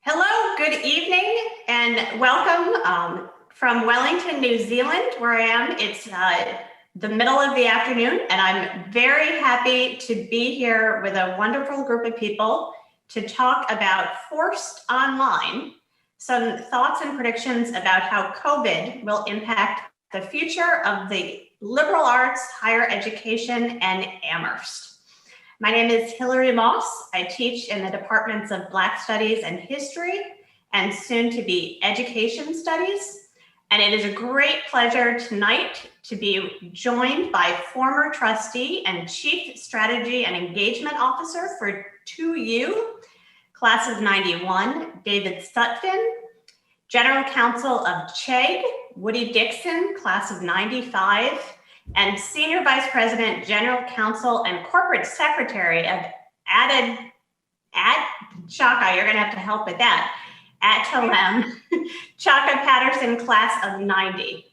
Hello, good evening, and welcome from Wellington, New Zealand, where I am. It's the middle of the afternoon, and I'm very happy to be here with a wonderful group of people to talk about forced online, some thoughts and predictions about how COVID will impact the future of the liberal arts, higher education, and Amherst. My name is Hilary Moss. I teach in the departments of Black Studies and History, and soon to be Education Studies. And it is a great pleasure tonight to be joined by former trustee and Chief Strategy and Engagement Officer for 2U, class of 91, David Sutphen, General Counsel of Chegg, Woodie Dixon, class of 95, and Senior Vice President, General Counsel, and Corporate Secretary of Chaka, you're gonna have to help with that, Adtalem, Chaka Patterson, class of 90.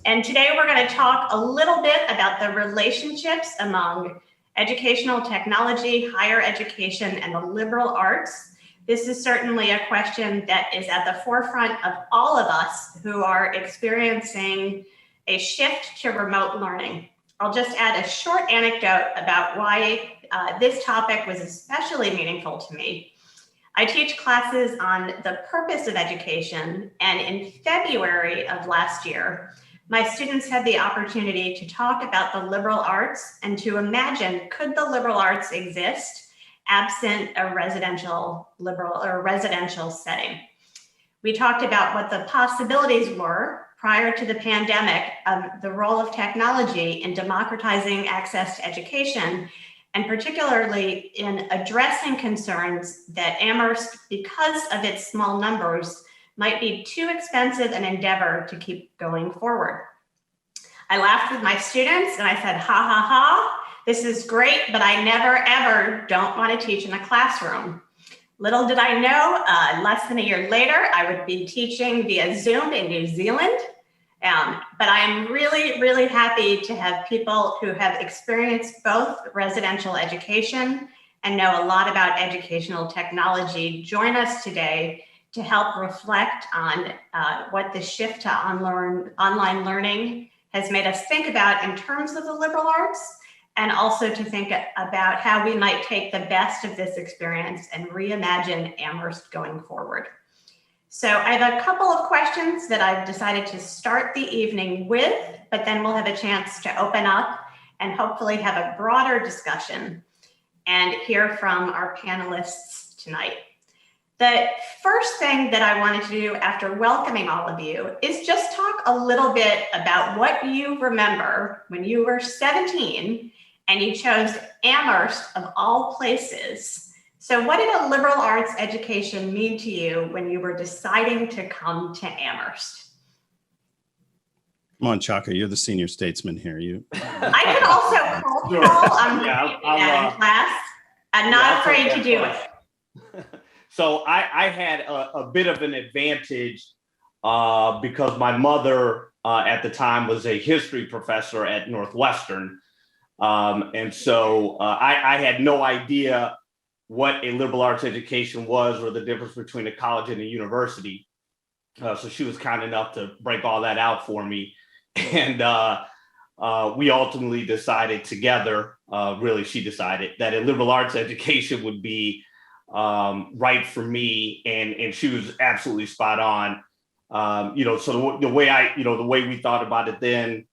And today we're gonna talk a little bit about the relationships among educational technology, higher education, and the liberal arts. This is certainly a question that is at the forefront of all of us who are experiencing a shift to remote learning. I'll just add a short anecdote about why this topic was especially meaningful to me. I teach classes on the purpose of education, and in February of last year, my students had the opportunity to talk about the liberal arts and to imagine, could the liberal arts exist absent a residential liberal or residential setting? We talked about what the possibilities were prior to the pandemic of the role of technology in democratizing access to education, and particularly in addressing concerns that Amherst, because of its small numbers, might be too expensive an endeavor to keep going forward. I laughed with my students and I said, ha ha ha, this is great, but I never ever don't want to teach in a classroom. Little did I know, less than a year later, I would be teaching via Zoom in New Zealand. But I'm really, really happy to have people who have experienced both residential education and know a lot about educational technology join us today to help reflect on what the shift to online learning has made us think about in terms of the liberal arts, and also to think about how we might take the best of this experience and reimagine Amherst going forward. So I have a couple of questions that I've decided to start the evening with, but then we'll have a chance to open up and hopefully have a broader discussion and hear from our panelists tonight. The first thing that I wanted to do after welcoming all of you is just talk a little bit about what you remember when you were 17 and you chose Amherst of all places. So what did a liberal arts education mean to you when you were deciding to come to Amherst? Come on, Chaka, you're the senior statesman here. I can also call. I'm class. I'm not afraid to do it. So I had a bit of an advantage because my mother at the time was a history professor at Northwestern. And so I had no idea what a liberal arts education was or the difference between a college and a university. So she was kind enough to break all that out for me. And we ultimately decided together, really she decided, that a liberal arts education would be right for me. And she was absolutely spot on. So the way we thought about it then,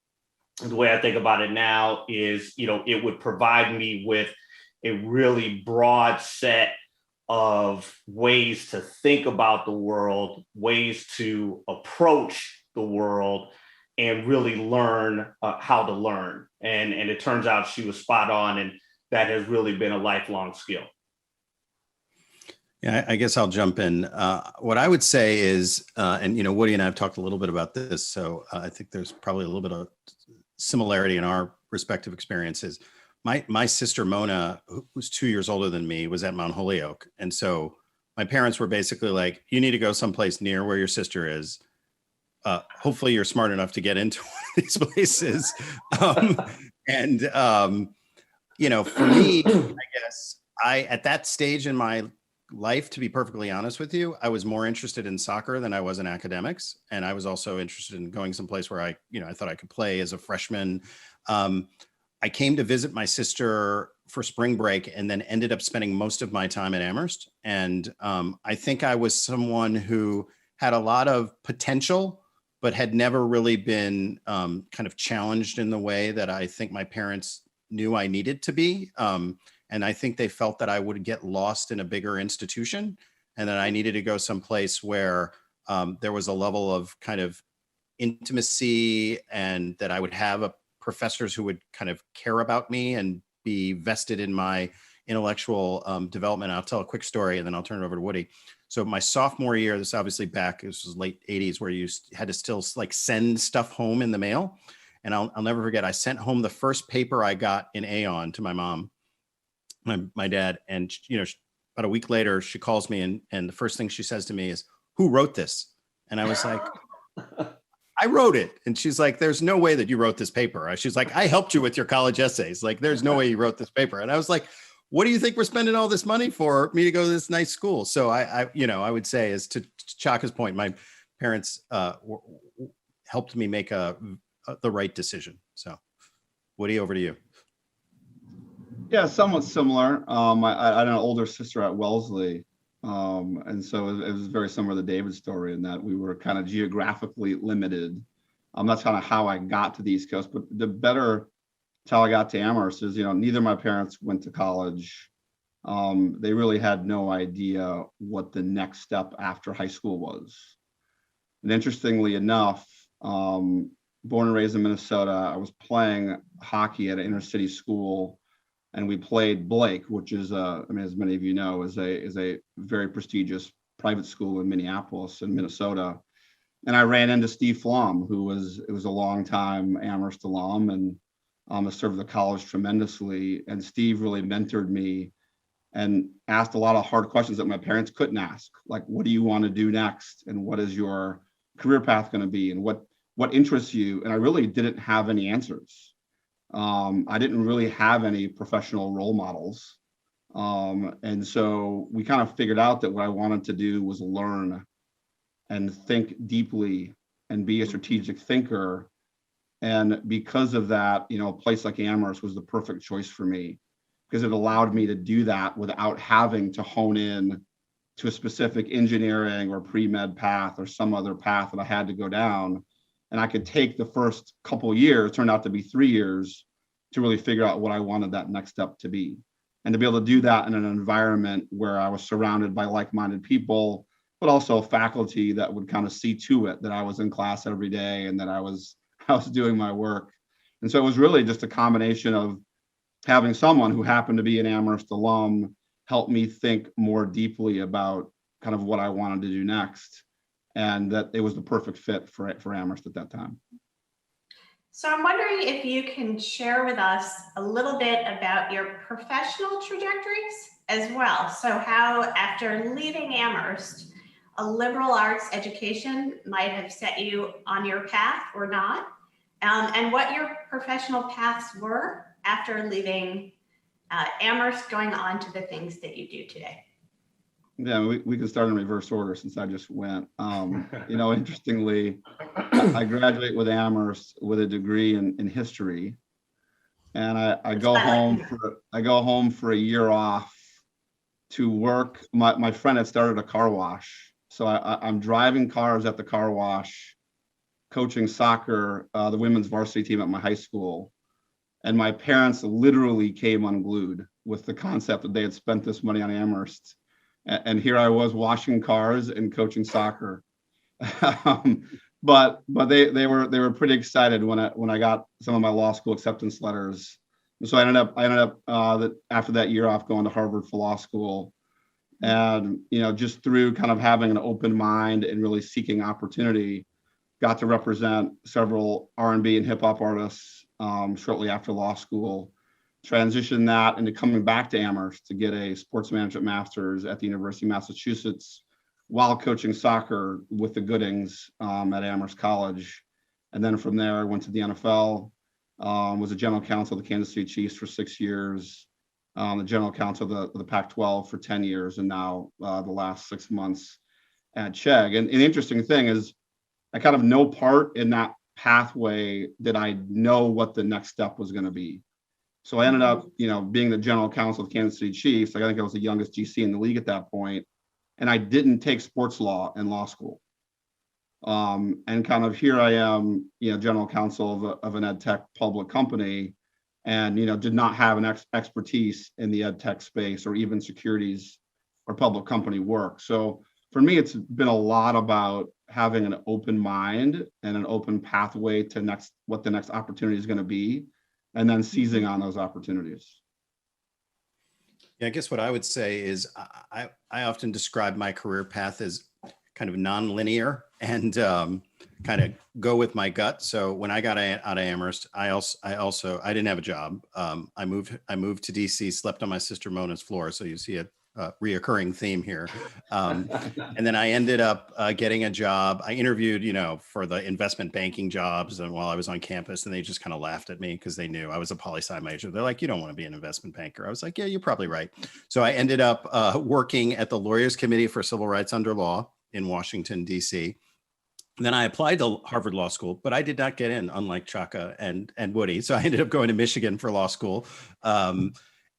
the way I think about it now is, it would provide me with a really broad set of ways to think about the world, ways to approach the world, and really learn how to learn. And it turns out she was spot on, and that has really been a lifelong skill. Yeah, I guess I'll jump in. What I would say is, and Woodie and I have talked a little bit about this, so I think there's probably a little bit of similarity in our respective experiences. My sister Mona, who's 2 years older than me, was at Mount Holyoke. And so my parents were basically like, you need to go someplace near where your sister is. Hopefully you're smart enough to get into one of these places. For me, I guess at that stage in my life, to be perfectly honest with you, I was more interested in soccer than I was in academics. And I was also interested in going someplace where I thought I could play as a freshman. I came to visit my sister for spring break and then ended up spending most of my time at Amherst. And I think I was someone who had a lot of potential, but had never really been kind of challenged in the way that I think my parents knew I needed to be. And I think they felt that I would get lost in a bigger institution and that I needed to go someplace where there was a level of kind of intimacy and that I would have professors who would kind of care about me and be vested in my intellectual development. I'll tell a quick story and then I'll turn it over to Woody. So my sophomore year, this is obviously this was late 80s, where you had to still like send stuff home in the mail. And I'll never forget, I sent home the first paper I got in Aon to my mom, my dad. And, about a week later, she calls me and the first thing she says to me is, "Who wrote this?" And I was like, "I wrote it." And she's like, "There's no way that you wrote this paper." She's like, "I helped you with your college essays. Like, there's no way you wrote this paper." And I was like, "What do you think we're spending all this money for me to go to this nice school?" So I would say, as to Chaka's point, my parents helped me make the right decision. So Woody, over to you. Yeah, somewhat similar. I had an older sister at Wellesley. And so it was very similar to David's story in that we were kind of geographically limited. That's kind of how I got to the East Coast, but the better how I got to Amherst is, neither of my parents went to college. They really had no idea what the next step after high school was. And interestingly enough, born and raised in Minnesota, I was playing hockey at an inner city school, and we played Blake, which is, as many of you know, is a very prestigious private school in Minneapolis and Minnesota. And I ran into Steve Flom, who was a longtime Amherst alum and has served the college tremendously. And Steve really mentored me and asked a lot of hard questions that my parents couldn't ask, like, what do you want to do next? And what is your career path going to be? And what interests you? And I really didn't have any answers. I didn't really have any professional role models. And so we kind of figured out that what I wanted to do was learn and think deeply and be a strategic thinker. And because of that, a place like Amherst was the perfect choice for me, because it allowed me to do that without having to hone in to a specific engineering or pre-med path or some other path that I had to go down. And I could take the first couple of years, turned out to be 3 years, to really figure out what I wanted that next step to be. And to be able to do that in an environment where I was surrounded by like-minded people, but also faculty that would kind of see to it that I was in class every day and that I was doing my work. And so it was really just a combination of having someone who happened to be an Amherst alum help me think more deeply about kind of what I wanted to do next, and that it was the perfect fit for Amherst at that time. So I'm wondering if you can share with us a little bit about your professional trajectories as well. So how, after leaving Amherst, a liberal arts education might have set you on your path or not, and what your professional paths were after leaving Amherst, going on to the things that you do today. Yeah, we can start in reverse order since I just went. Interestingly, I graduate with Amherst with a degree in history, and I go home for a year off to work. My friend had started a car wash, so I'm driving cars at the car wash, coaching soccer, the women's varsity team at my high school. And my parents literally came unglued with the concept that they had spent this money on Amherst. And here I was washing cars and coaching soccer. But they were pretty excited when I got some of my law school acceptance letters. And so I ended up after that year off going to Harvard for law school. And just through kind of having an open mind and really seeking opportunity, got to represent several R&B and hip hop artists shortly after law school. Transitioned that into coming back to Amherst to get a sports management master's at the University of Massachusetts while coaching soccer with the Goodings at Amherst College. And then from there, I went to the NFL, was a general counsel of the Kansas City Chiefs for 6 years, the general counsel of the Pac-12 for 10 years, and now the last 6 months at Chegg. And the interesting thing is, I kind of no part in that pathway did I know what the next step was going to be. So I ended up, being the general counsel of Kansas City Chiefs. I think I was the youngest GC in the league at that point, and I didn't take sports law in law school. And kind of here I am, general counsel of an ed tech public company, and did not have an expertise in the ed tech space or even securities or public company work. So for me, it's been a lot about having an open mind and an open pathway to what the next opportunity is going to be, and then seizing on those opportunities. Yeah, I guess what I would say is I often describe my career path as kind of non-linear and kind of go with my gut. So when I got out of Amherst, I didn't have a job. I moved to DC, slept on my sister Mona's floor. So you see a reoccurring theme here. And then I ended up getting a job. I interviewed, for the investment banking jobs, and while I was on campus, and they just kind of laughed at me because they knew I was a poli-sci major. They're like, "You don't want to be an investment banker." I was like, "Yeah, you're probably right." So I ended up working at the Lawyers Committee for Civil Rights Under Law in Washington, D.C. And then I applied to Harvard Law School, but I did not get in, unlike Chaka and Woodie. So I ended up going to Michigan for law school.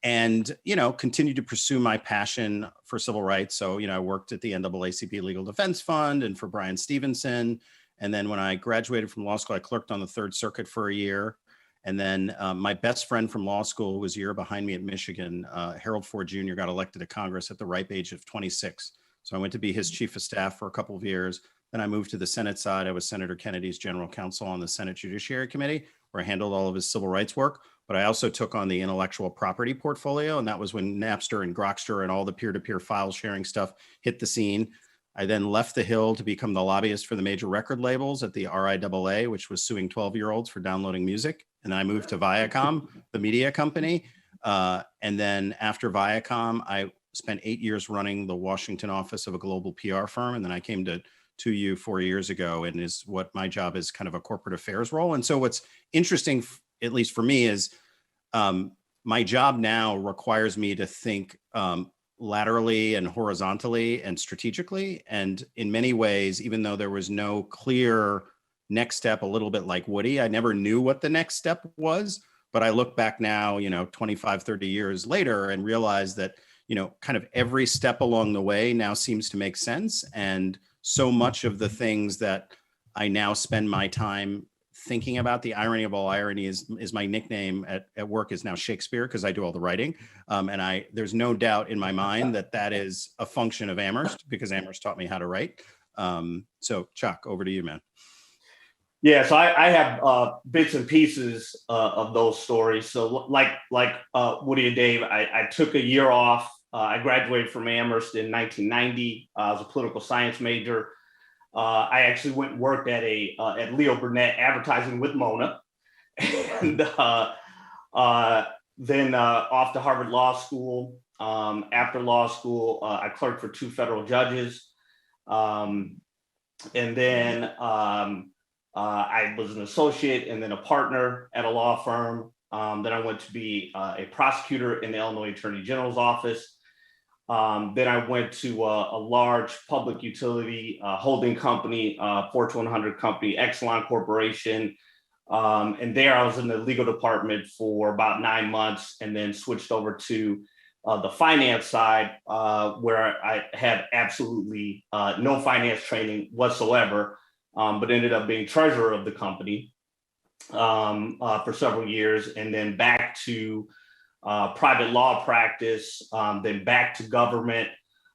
And, continued to pursue my passion for civil rights. So, I worked at the NAACP Legal Defense Fund and for Brian Stevenson. And then when I graduated from law school, I clerked on the Third Circuit for a year. And then my best friend from law school, who was a year behind me at Michigan, Harold Ford Jr., got elected to Congress at the ripe age of 26. So I went to be his chief of staff for a couple of years. Then I moved to the Senate side. I was Senator Kennedy's general counsel on the Senate Judiciary Committee, where I handled all of his civil rights work. But I also took on the intellectual property portfolio. And that was when Napster and Grokster and all the peer-to-peer file sharing stuff hit the scene. I then left the Hill to become the lobbyist for the major record labels at the RIAA, which was suing 12-year-olds for downloading music. And then I moved to Viacom, the media company. And then after Viacom, I spent 8 years running the Washington office of a global PR firm. And then I came to 2U 4 years ago, and is what my job is, kind of a corporate affairs role. And so what's interesting, at least for me, is my job now requires me to think laterally and horizontally and strategically. And in many ways, even though there was no clear next step, a little bit like Woodie, I never knew what the next step was. But I look back now, 25, 30 years later, and realize that, kind of every step along the way now seems to make sense. And so much of the things that I now spend my time thinking about, the irony of all irony is my nickname at work is now Shakespeare, because I do all the writing. And there's no doubt in my mind that is a function of Amherst, because Amherst taught me how to write. So Chuck, over to you, man. Yeah, so I have bits and pieces of those stories. So like Woodie and Dave, I took a year off. I graduated from Amherst in 1990. I was a political science major. I actually went and worked at Leo Burnett Advertising with Mona, and then off to Harvard Law School. After law school, I clerked for 2 federal judges, and then I was an associate and then a partner at a law firm. Then I went to be a prosecutor in the Illinois Attorney General's office. Then I went to a large public utility holding company, Fortune 100 company, Exelon Corporation. And there I was in the legal department for about 9 months, and then switched over to the finance side, where I had absolutely no finance training whatsoever, but ended up being treasurer of the company for several years, and then back to private law practice, then back to government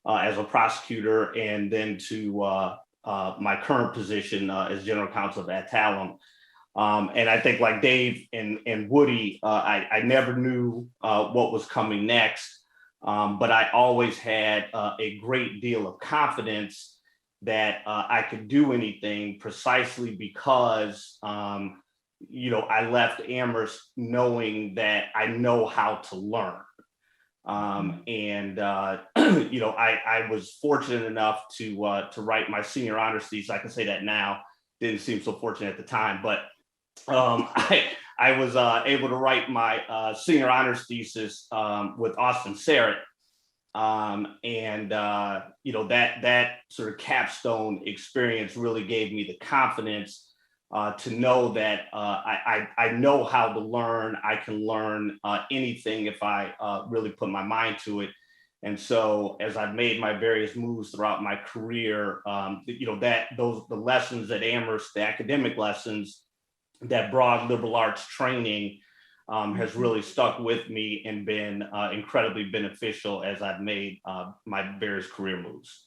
as a prosecutor, and then to my current position as general counsel of Adtalem. And I think, like Dave and Woodie, I never knew what was coming next, but I always had a great deal of confidence that I could do anything, precisely because I left Amherst knowing that I know how to learn. I was fortunate enough to write my senior honors thesis. I can say that now. Didn't seem so fortunate at the time, but I I was able to write my senior honors thesis with Austin Sarrett. That sort of capstone experience really gave me the confidence to know that I know how to learn. I can learn anything if I really put my mind to it. And so as I've made my various moves throughout my career, the lessons at Amherst, the academic lessons, that broad liberal arts training has really stuck with me and been incredibly beneficial as I've made my various career moves.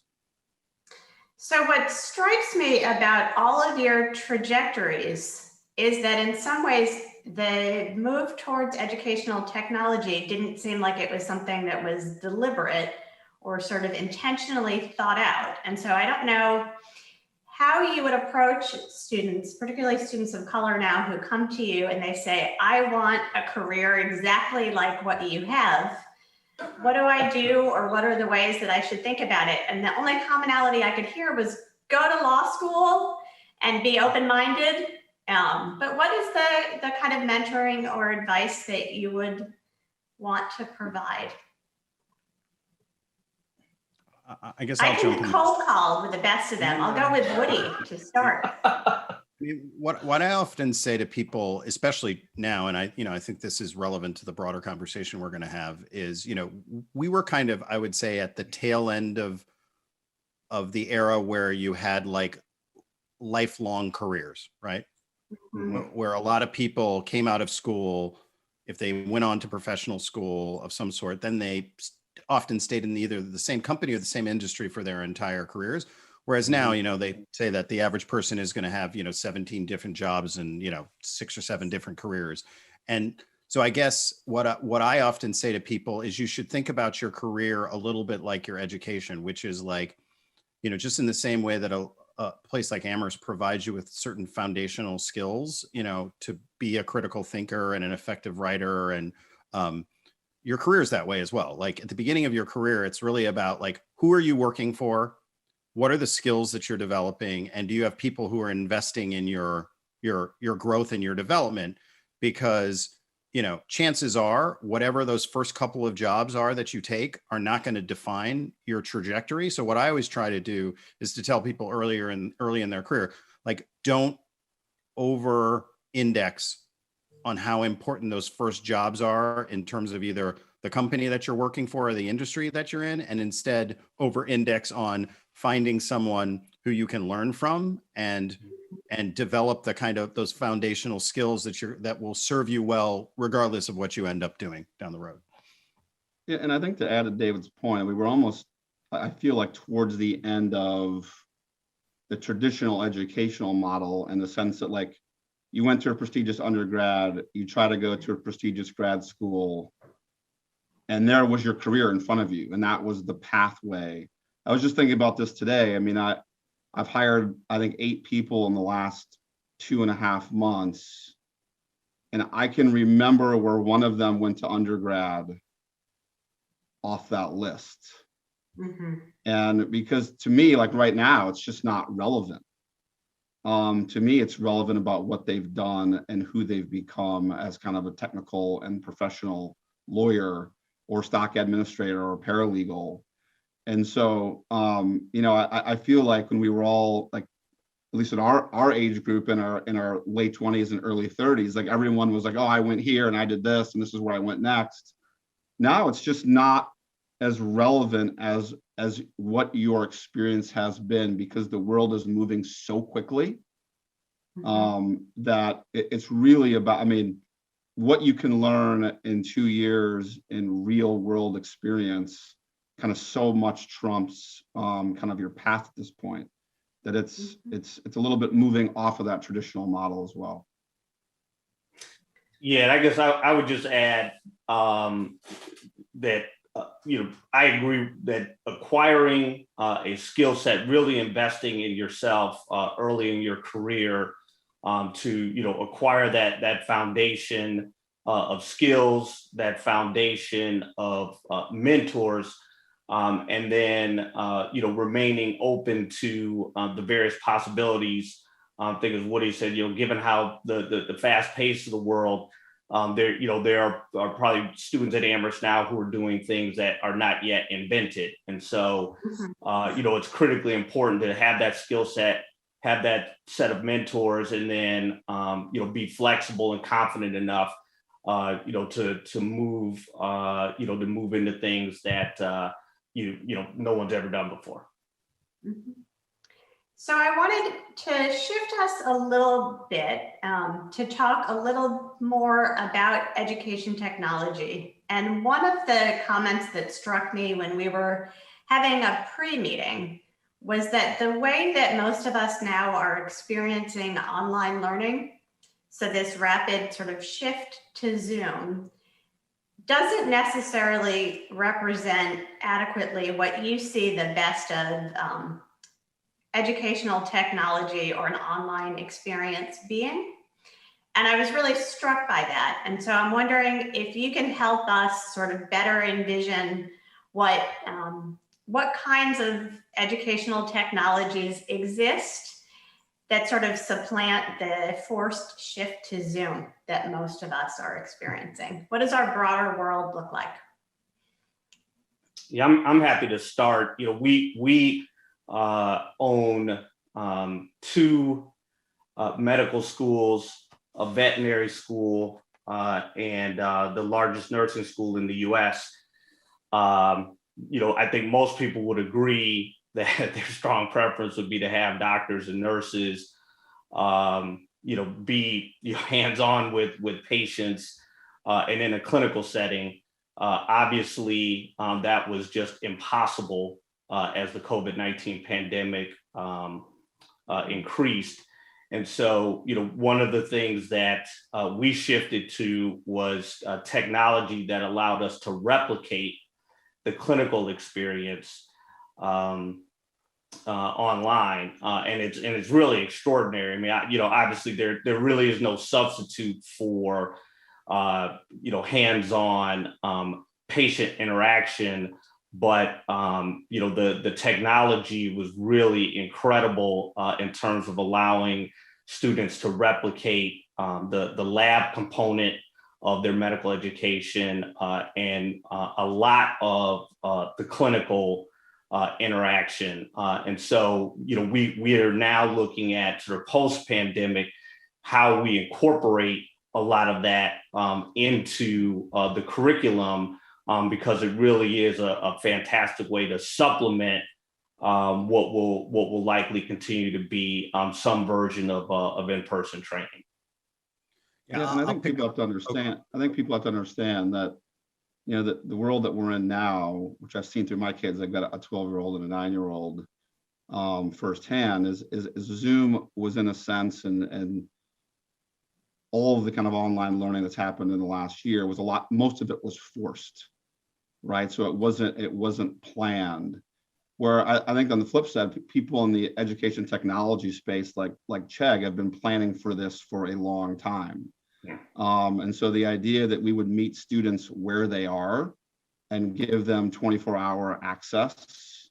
So what strikes me about all of your trajectories is that in some ways, the move towards educational technology didn't seem like it was something that was deliberate or sort of intentionally thought out. And so I don't know how you would approach students, particularly students of color now, who come to you and they say, I want a career exactly like what you have. What do I do, or what are the ways that I should think about it? And the only commonality I could hear was go to law school and be open-minded. But what is the kind of mentoring or advice that you would want to provide? I guess I I'll jump can in. cold call with the best of them. I'll go with Woodie to start. I mean, what I often say to people, especially now, and I think this is relevant to the broader conversation we're going to have, is, we were kind of, I would say, at the tail end of the era where you had like lifelong careers, right? Mm-hmm. Where a lot of people came out of school, if they went on to professional school of some sort, then they often stayed in either the same company or the same industry for their entire careers. Whereas now, they say that the average person is going to have, 17 different jobs and, 6 or 7 different careers. And so I guess what I often say to people is you should think about your career a little bit like your education, which is like, just in the same way that a place like Amherst provides you with certain foundational skills, to be a critical thinker and an effective writer. And your career is that way as well. Like at the beginning of your career, it's really about like, who are you working for? What are the skills that you're developing? And do you have people who are investing in your growth and your development? Because, chances are whatever those first couple of jobs are that you take are not going to define your trajectory. So what I always try to do is to tell people early in their career, like, don't over index on how important those first jobs are in terms of either the company that you're working for or the industry that you're in, and instead over index on finding someone who you can learn from and develop the kind of those foundational skills that will serve you well, regardless of what you end up doing down the road. Yeah, and I think to add to David's point, we were I feel like towards the end of the traditional educational model, in the sense that like you went to a prestigious undergrad, you try to go to a prestigious grad school, and there was your career in front of you, and that was the pathway. I was just thinking about this today. I mean, I've hired, I think, 8 people in the last 2.5 months. And I can remember where one of them went to undergrad off that list. Mm-hmm. And because to me, like right now, it's just not relevant. To me, it's relevant about what they've done and who they've become as kind of a technical and professional lawyer or stock administrator or paralegal. And so, I feel like when we were all like, at least in our age group, in our late 20s and early 30s, like everyone was like, oh, I went here and I did this and this is where I went next. Now it's just not as relevant as what your experience has been, because the world is moving so quickly that it's really about, I mean, what you can learn in 2 years in real world experience kind of so much trumps kind of your path at this point, that it's a little bit moving off of that traditional model as well. Yeah, and I guess I would just add that I agree that acquiring a skill set, really investing in yourself early in your career to acquire that foundation of skills, that foundation of mentors. And then, remaining open to the various possibilities I think as Woody said, given how the fast pace of the world, there are probably students at Amherst now who are doing things that are not yet invented. And so, it's critically important to have that skill set, have that set of mentors, and then, be flexible and confident enough, to move, to move into things that, no one's ever done before. Mm-hmm. So I wanted to shift us a little bit to talk a little more about education technology. And one of the comments that struck me when we were having a pre-meeting was that the way that most of us now are experiencing online learning, so this rapid sort of shift to Zoom, doesn't necessarily represent adequately what you see the best of educational technology or an online experience being. And I was really struck by that. And so I'm wondering if you can help us sort of better envision what kinds of educational technologies exist that sort of supplant the forced shift to Zoom that most of us are experiencing. What does our broader world look like? Yeah, I'm happy to start. We own two medical schools, a veterinary school, and the largest nursing school in the U.S. I think most people would agree that their strong preference would be to have doctors and nurses, be hands-on with patients, and in a clinical setting. Obviously, that was just impossible as the COVID-19 pandemic increased. And so, one of the things that we shifted to was technology that allowed us to replicate the clinical experience online, and it's really extraordinary. I mean, obviously there really is no substitute for hands-on patient interaction, but the technology was really incredible in terms of allowing students to replicate the lab component of their medical education and a lot of the clinical interaction. And so, we are now looking at sort of post-pandemic, how we incorporate a lot of that into the curriculum, because it really is a fantastic way to supplement what will likely continue to be some version of in-person training. Yeah, and I think people have to understand. I think people have to understand that, the world that we're in now, which I've seen through my kids, I've got a 12-year-old and a 9-year-old firsthand, is Zoom was in a sense, and all of the kind of online learning that's happened in the last year was most of it was forced, right? So it wasn't planned. Where I think on the flip side, people in the education technology space, like Chegg, have been planning for this for a long time. Yeah. And so the idea that we would meet students where they are and give them 24-hour access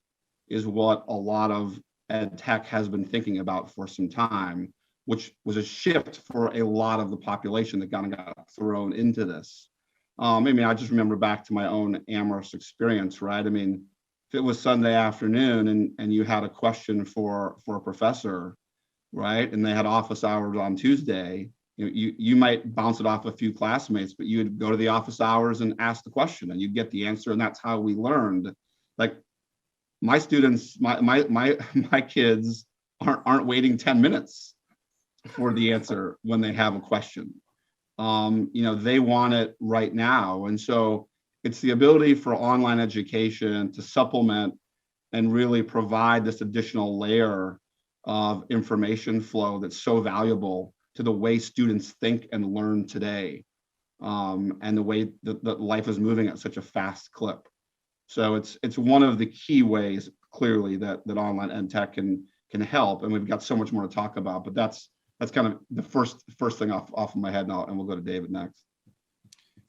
is what a lot of ed tech has been thinking about for some time, which was a shift for a lot of the population that kind of got thrown into this. I just remember back to my own Amherst experience, right? I mean, if it was Sunday afternoon and you had a question for a professor, right, and they had office hours on Tuesday, you might bounce it off a few classmates, but you'd go to the office hours and ask the question and you'd get the answer. And that's how we learned. Like my students, my kids aren't waiting 10 minutes for the answer when they have a question. They want it right now. And so it's the ability for online education to supplement and really provide this additional layer of information flow that's so valuable to the way students think and learn today, and the way that life is moving at such a fast clip. So it's one of the key ways, clearly, that online ed tech can help. And we've got so much more to talk about, but that's kind of the first thing off of my head now, and we'll go to David next.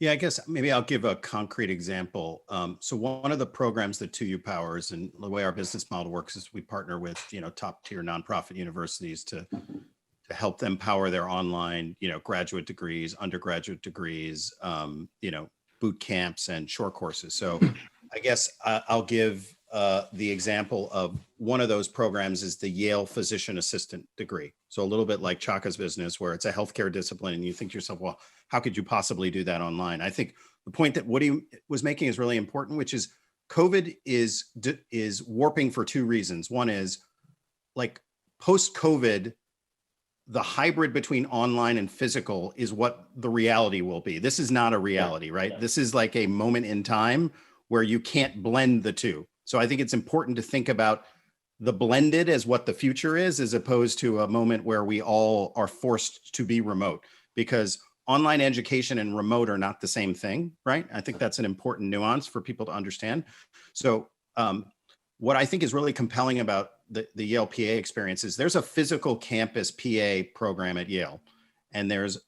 Yeah, I guess maybe I'll give a concrete example. So one of the programs that 2U powers, and the way our business model works is we partner with top tier nonprofit universities to help them power their online, graduate degrees, undergraduate degrees, boot camps and short courses. So I guess I'll give the example of one of those programs is the Yale physician assistant degree. So a little bit like Chaka's business, where it's a healthcare discipline and you think to yourself, well, how could you possibly do that online? I think the point that Woodie was making is really important, which is COVID is warping for two reasons. One is like post-COVID, the hybrid between online and physical is what the reality will be. This is not a reality, right? This is like a moment in time where you can't blend the two. So I think it's important to think about the blended as what the future is, as opposed to a moment where we all are forced to be remote, because online education and remote are not the same thing, right? I think that's an important nuance for people to understand. So what I think is really compelling about the Yale PA experience is there's a physical campus PA program at Yale, and there's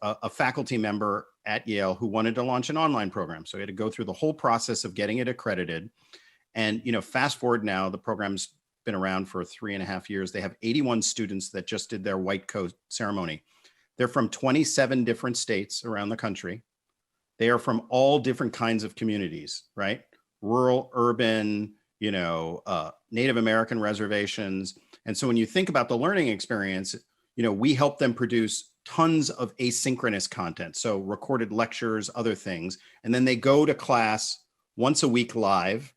a faculty member at Yale who wanted to launch an online program. So he had to go through the whole process of getting it accredited. And, fast forward now, the program's been around for 3.5 years. They have 81 students that just did their white coat ceremony. They're from 27 different states around the country. They are from all different kinds of communities, right? Rural, urban, Native American reservations. And so when you think about the learning experience, we help them produce tons of asynchronous content. So recorded lectures, other things. And then they go to class once a week live.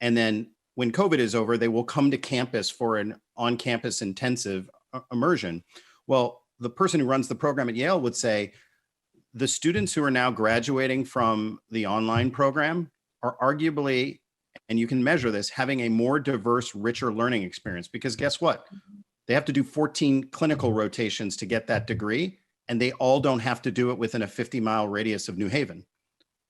And then when COVID is over, they will come to campus for an on-campus intensive immersion. Well, the person who runs the program at Yale would say, the students who are now graduating from the online program are arguably, and you can measure this, having a more diverse, richer learning experience. Because guess what? They have to do 14 clinical rotations to get that degree, and they all don't have to do it within a 50-mile radius of New Haven.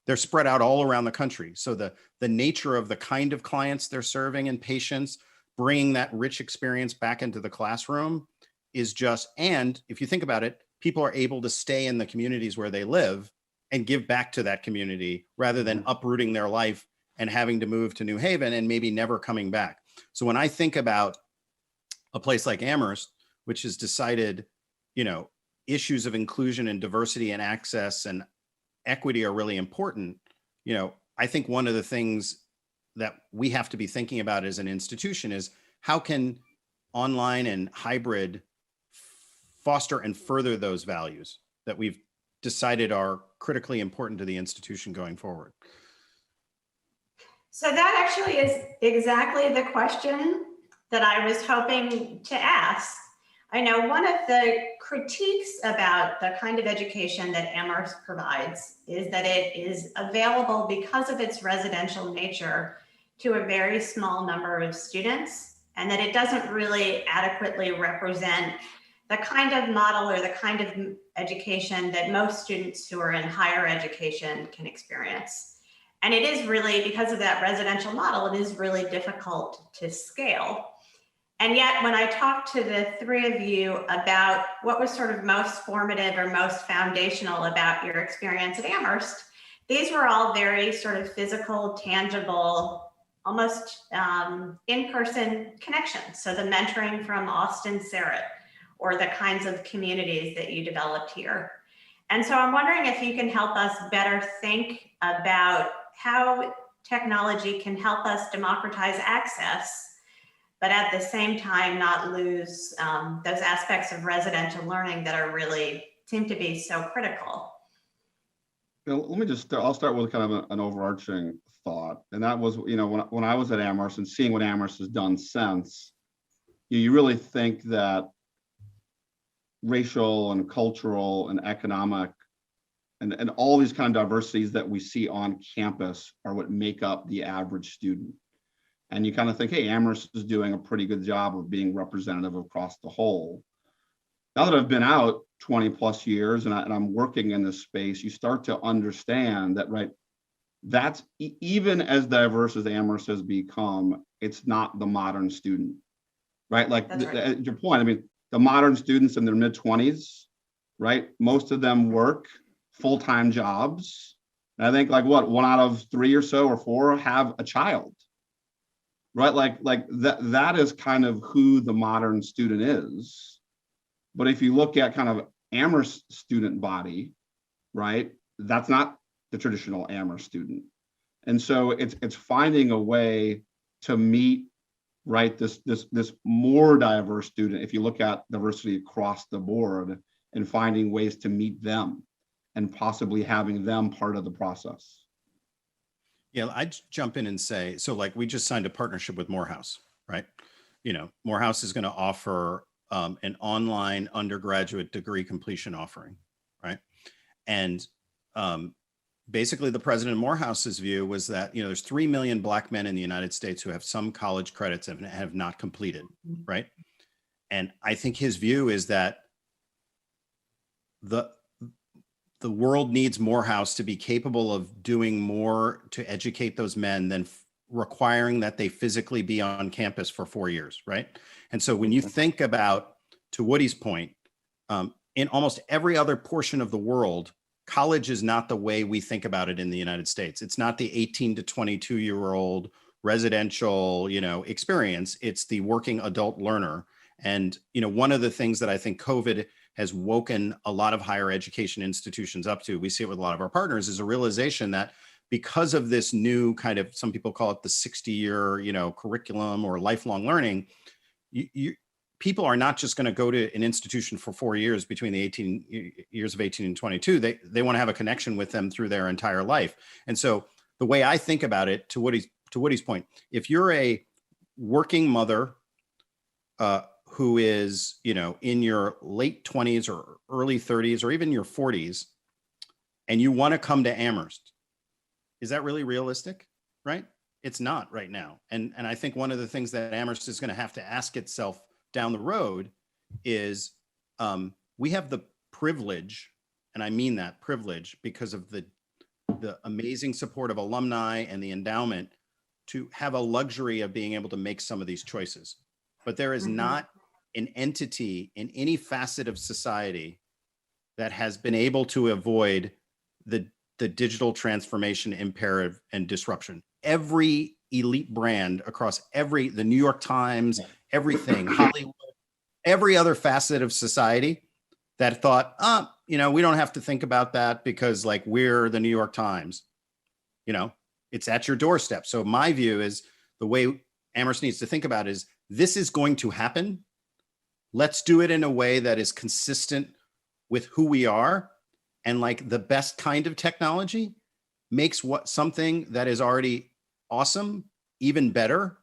They're spread out all around the country. So the nature of the kind of clients they're serving and patients, bringing that rich experience back into the classroom is just, and if you think about it, people are able to stay in the communities where they live and give back to that community rather than uprooting their life and having to move to New Haven and maybe never coming back. So when I think about a place like Amherst, which has decided, issues of inclusion and diversity and access and equity are really important, I think one of the things that we have to be thinking about as an institution is how can online and hybrid foster and further those values that we've decided are critically important to the institution going forward. So that actually is exactly the question that I was hoping to ask. I know one of the critiques about the kind of education that Amherst provides is that it is available because of its residential nature to a very small number of students, and that it doesn't really adequately represent the kind of model or the kind of education that most students who are in higher education can experience. And it is really, because of that residential model, it is really difficult to scale. And yet, when I talked to the three of you about what was sort of most formative or most foundational about your experience at Amherst, these were all very sort of physical, tangible, almost in-person connections. So the mentoring from Austin Serrett, or the kinds of communities that you developed here. And so I'm wondering if you can help us better think about how technology can help us democratize access, but at the same time not lose those aspects of residential learning that are really seem to be so critical. Let me just I'll start with kind of an overarching thought, and that was, when I was at Amherst and seeing what Amherst has done since, you really think that racial and cultural and economic and all these kind of diversities that we see on campus are what make up the average student. And you kind of think, hey, Amherst is doing a pretty good job of being representative across the whole. Now that I've been out 20 plus years and I'm working in this space, you start to understand that, right, that's even as diverse as Amherst has become, it's not the modern student, right? Like right. Your point, I mean, the modern students in their mid-20s, right? Most of them work full-time jobs. And I think like one out of 3 or so or 4 have a child, right? Like that is kind of who the modern student is. But if you look at kind of Amherst student body, right, that's not the traditional Amherst student. And so it's finding a way to meet, right, this more diverse student, if you look at diversity across the board, and finding ways to meet them and possibly having them part of the process. Yeah, I'd jump in and say, so like we just signed a partnership with Morehouse, right? Morehouse is going to offer an online undergraduate degree completion offering, right? And basically the president of Morehouse's view was that, there's 3 million Black men in the United States who have some college credits and have not completed, right? And I think his view is that the world needs Morehouse to be capable of doing more to educate those men than requiring that they physically be on campus for 4 years, right? And so when you think about, to Woodie's point, in almost every other portion of the world, college is not the way we think about it in the United States. It's not the 18 to 22-year-old residential, experience. It's the working adult learner. And, one of the things that I think COVID has woken a lot of higher education institutions up to, we see it with a lot of our partners, is a realization that because of this new kind of, some people call it the 60-year, curriculum or lifelong learning, people are not just going to go to an institution for 4 years between the 18 years of 18 and 22. They want to have a connection with them through their entire life. And so the way I think about it, to Woodie's point, if you're a working mother who is, in your late 20s or early 30s or even your 40s, and you want to come to Amherst, is that really realistic? Right? It's not right now. And I think one of the things that Amherst is going to have to ask itself down the road is we have the privilege, and I mean that privilege because of the amazing support of alumni and the endowment, to have a luxury of being able to make some of these choices. But there is not an entity in any facet of society that has been able to avoid the digital transformation imperative and disruption. Every elite brand across the New York Times, everything, Hollywood, every other facet of society that thought, we don't have to think about that because like we're the New York Times, it's at your doorstep. So my view is the way Amherst needs to think about is this is going to happen. Let's do it in a way that is consistent with who we are. And like the best kind of technology makes something that is already awesome even better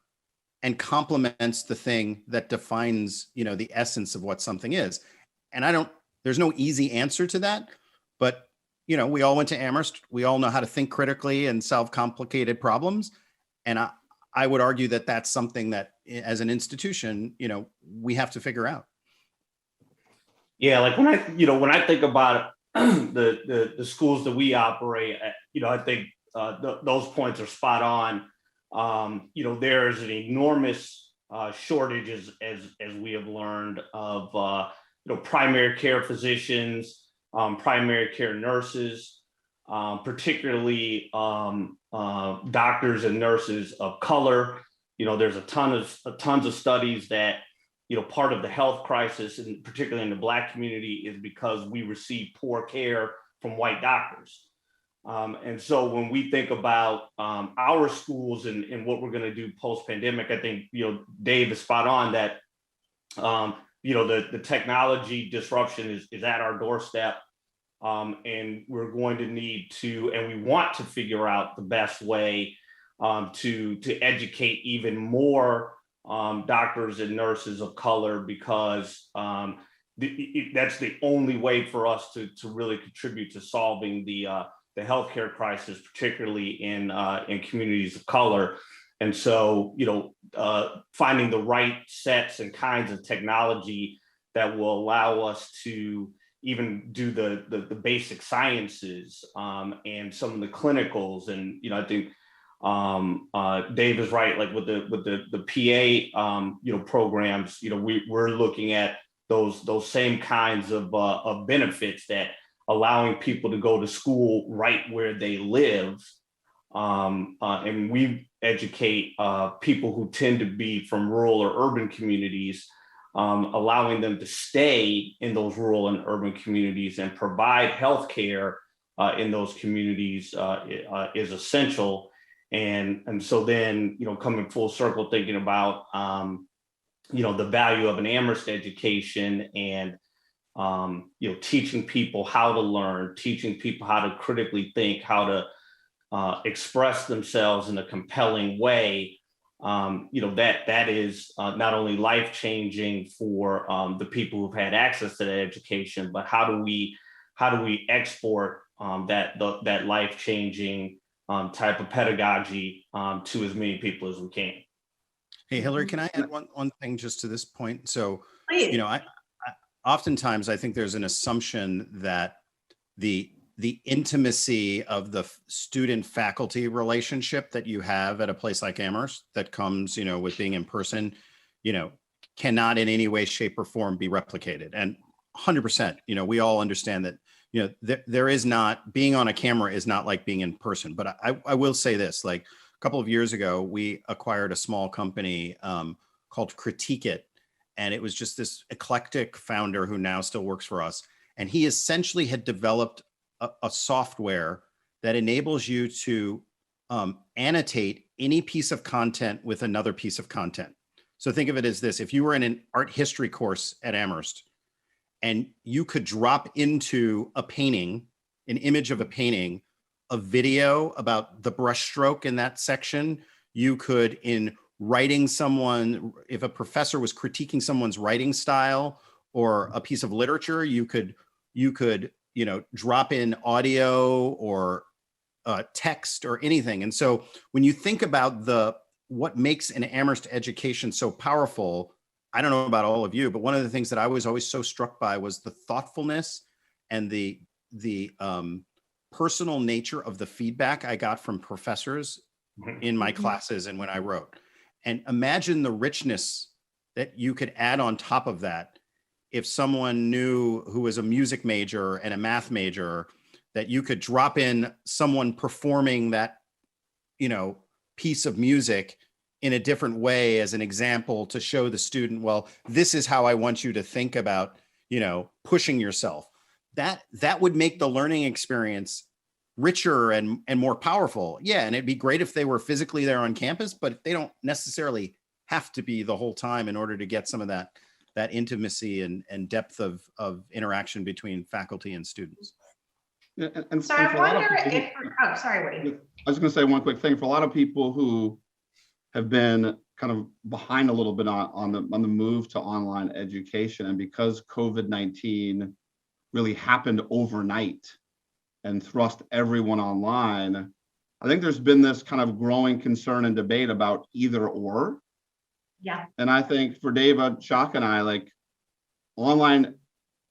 and complements the thing that defines, the essence of what something is. And there's no easy answer to that, but we all went to Amherst. We all know how to think critically and solve complicated problems. And I would argue that that's something that as an institution, we have to figure out. Yeah, like when I think about the schools that we operate at, I think those points are spot on. There's an enormous shortage as we have learned of primary care physicians, primary care nurses, particularly doctors and nurses of color. There's tons of studies that part of the health crisis, and particularly in the Black community, is because we receive poor care from white doctors. And so when we think about our schools and what we're going to do post-pandemic, I think Dave is spot on that the technology disruption is at our doorstep. And we're going to need to, and we want to figure out the best way to educate even more doctors and nurses of color, because that's the only way for us to really contribute to solving the healthcare crisis, particularly in communities of color. And so, finding the right sets and kinds of technology that will allow us to even do the basic sciences and some of the clinicals. And, I think Dave is right, like with the PA, programs, we're looking at those same kinds of benefits, that allowing people to go to school right where they live. And we educate people who tend to be from rural or urban communities allowing them to stay in those rural and urban communities and provide healthcare in those communities is essential. And so then, coming full circle, thinking about, the value of an Amherst education and, teaching people how to learn, teaching people how to critically think, how to express themselves in a compelling way. That is not only life-changing for the people who've had access to that education, but how do we export that life-changing type of pedagogy to as many people as we can. Hey, Hilary, can I add one thing just to this point? So, Please. I oftentimes I think there's an assumption that the intimacy of the student-faculty relationship that you have at a place like Amherst that comes, with being in person, cannot in any way, shape, or form be replicated. And 100%, we all understand that, there is not, being on a camera is not like being in person. But I will say this, like a couple of years ago, we acquired a small company called Critique It. And it was just this eclectic founder who now still works for us. And he essentially had developed a software that enables you to annotate any piece of content with another piece of content. So think of it as this: if you were in an art history course at Amherst and you could drop into a painting, an image of a painting, a video about the brushstroke in that section, you could, in writing someone, if a professor was critiquing someone's writing style or a piece of literature, you could drop in audio or text or anything. And so when you think about what makes an Amherst education so powerful, I don't know about all of you, but one of the things that I was always so struck by was the thoughtfulness and the personal nature of the feedback I got from professors in my classes and when I wrote. And imagine the richness that you could add on top of that if someone knew, who was a music major and a math major, that you could drop in someone performing that, piece of music in a different way as an example to show the student, well, this is how I want you to think about, pushing yourself. That would make the learning experience richer and more powerful. Yeah. And it'd be great if they were physically there on campus, but they don't necessarily have to be the whole time in order to get some of that intimacy and depth of interaction between faculty and students. Yeah, So I wonder if, oh, sorry, Woody. I was going to say one quick thing for a lot of people who have been kind of behind a little bit on the move to online education, and because COVID-19 really happened overnight and thrust everyone online, I think there's been this kind of growing concern and debate about either or. Yeah. And I think for David, Chaka, and I, like, online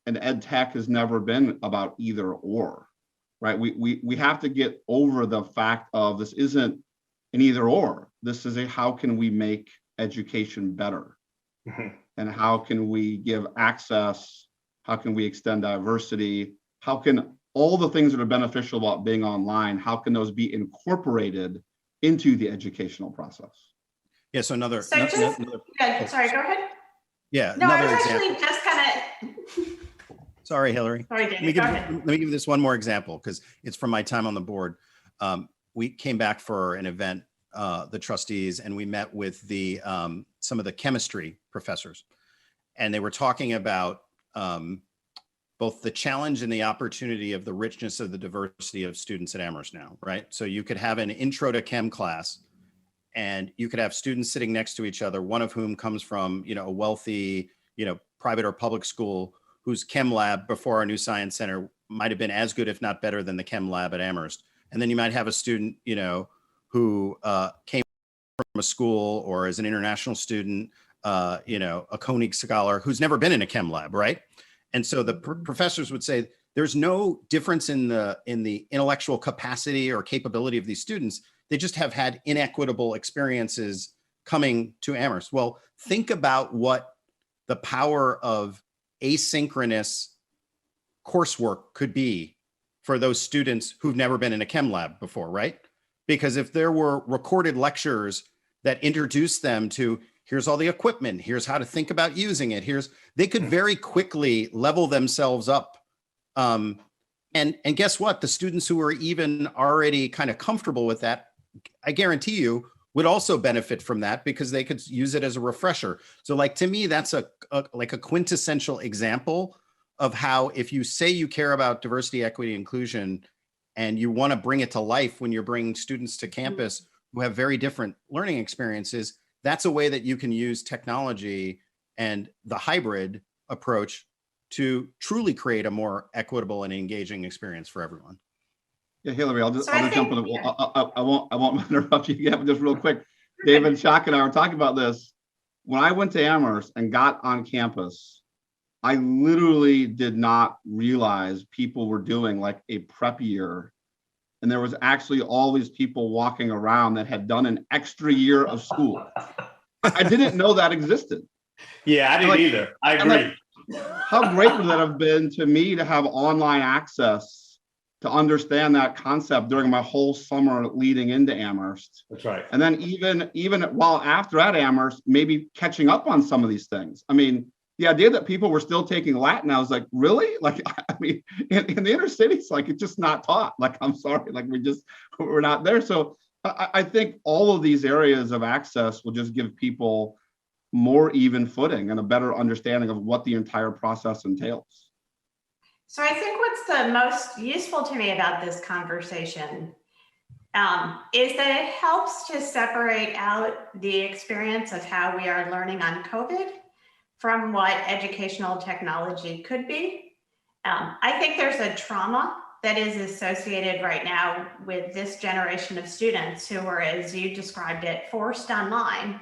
and ed tech has never been about either or, right? We have to get over the fact of this isn't an either or. This is a how can we make education better? And how can we give access? How can we extend diversity? How can all the things that are beneficial about being online, how can those be incorporated into the educational process? Yeah, so another sorry, go ahead. Yeah, No, I another was example. actually just kind of. Sorry, Hilary. Sorry, David, go ahead. Let me give this one more example because it's from my time on the board. We came back for an event, the trustees, and we met with some of the chemistry professors, and they were talking about both the challenge and the opportunity of the richness of the diversity of students at Amherst now, right? So you could have an intro to chem class, and you could have students sitting next to each other, one of whom comes from, a wealthy, private or public school, whose chem lab before our new science center might have been as good, if not better, than the chem lab at Amherst. And then you might have a student, who came from a school or is an international student, a Koenig scholar who's never been in a chem lab, right? And so the professors would say there's no difference in the intellectual capacity or capability of these students. They just have had inequitable experiences coming to Amherst. Well, think about what the power of asynchronous coursework could be for those students who've never been in a chem lab before, right? Because if there were recorded lectures that introduced them to, here's all the equipment, here's how to think about using it, they could very quickly level themselves up. And guess what? The students who are even already kind of comfortable with that, I guarantee you, would also benefit from that because they could use it as a refresher. So like, to me, that's like a quintessential example of how, if you say you care about diversity, equity, inclusion, and you want to bring it to life when you're bringing students to campus who have very different learning experiences, that's a way that you can use technology and the hybrid approach to truly create a more equitable and engaging experience for everyone. Yeah, Hilary, I'll just jump in. I won't interrupt you again, but just real quick. David, Chaka, and I were talking about this. When I went to Amherst and got on campus, I literally did not realize people were doing like a prep year. And there was actually all these people walking around that had done an extra year of school. I didn't know that existed. Yeah, I didn't either. I agree. How great would that have been to me to have online access to understand that concept during my whole summer leading into Amherst. That's right. And then even while after at Amherst, maybe catching up on some of these things. I mean, the idea that people were still taking Latin, I was like, really? Like, I mean, in the inner cities, like, it's just not taught. Like, I'm sorry, like, we're not there. So I think all of these areas of access will just give people more even footing and a better understanding of what the entire process entails. So I think what's the most useful to me about this conversation is that it helps to separate out the experience of how we are learning on COVID from what educational technology could be. I think there's a trauma that is associated right now with this generation of students who are, as you described it, forced online,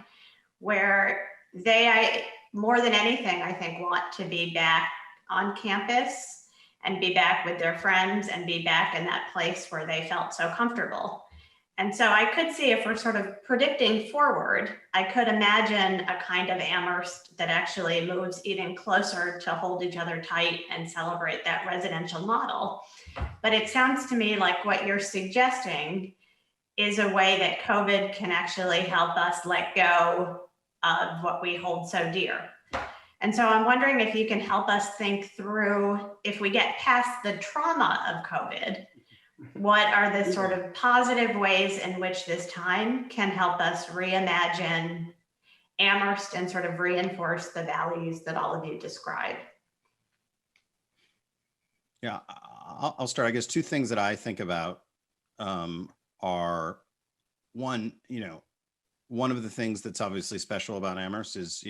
where they, more than anything, I think, want to be back on campus and be back with their friends and be back in that place where they felt so comfortable. And so I could see, if we're sort of predicting forward, I could imagine a kind of Amherst that actually moves even closer to hold each other tight and celebrate that residential model. But it sounds to me like what you're suggesting is a way that COVID can actually help us let go of what we hold so dear. And so I'm wondering if you can help us think through, if we get past the trauma of COVID, what are the sort of positive ways in which this time can help us reimagine Amherst and sort of reinforce the values that all of you describe? Yeah, I'll start. I guess two things that I think about are, one, one of the things that's obviously special about Amherst is,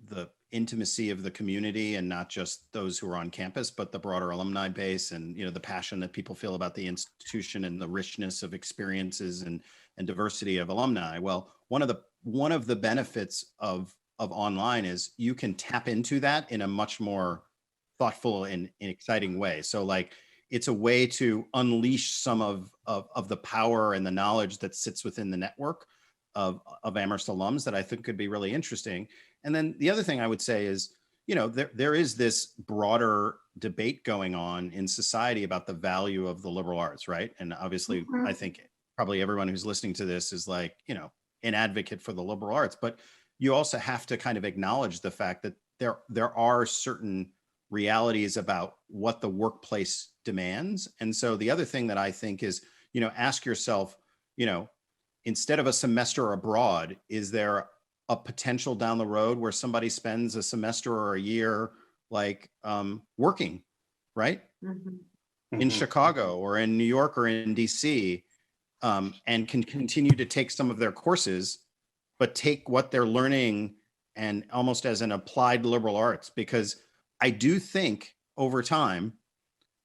the intimacy of the community, and not just those who are on campus, but the broader alumni base, and the passion that people feel about the institution and the richness of experiences and diversity of alumni. Well, one of the benefits of online is you can tap into that in a much more thoughtful and exciting way. So like, it's a way to unleash some of the power and the knowledge that sits within the network of Amherst alums that I think could be really interesting. And then the other thing I would say is, there is this broader debate going on in society about the value of the liberal arts, right? And obviously, I think probably everyone who's listening to this is like, an advocate for the liberal arts, but you also have to kind of acknowledge the fact that there are certain realities about what the workplace demands. And so the other thing that I think is, ask yourself, instead of a semester abroad, is there a potential down the road where somebody spends a semester or a year like working, right? In Chicago or in New York or in DC, and can continue to take some of their courses, but take what they're learning and almost as an applied liberal arts. Because I do think over time,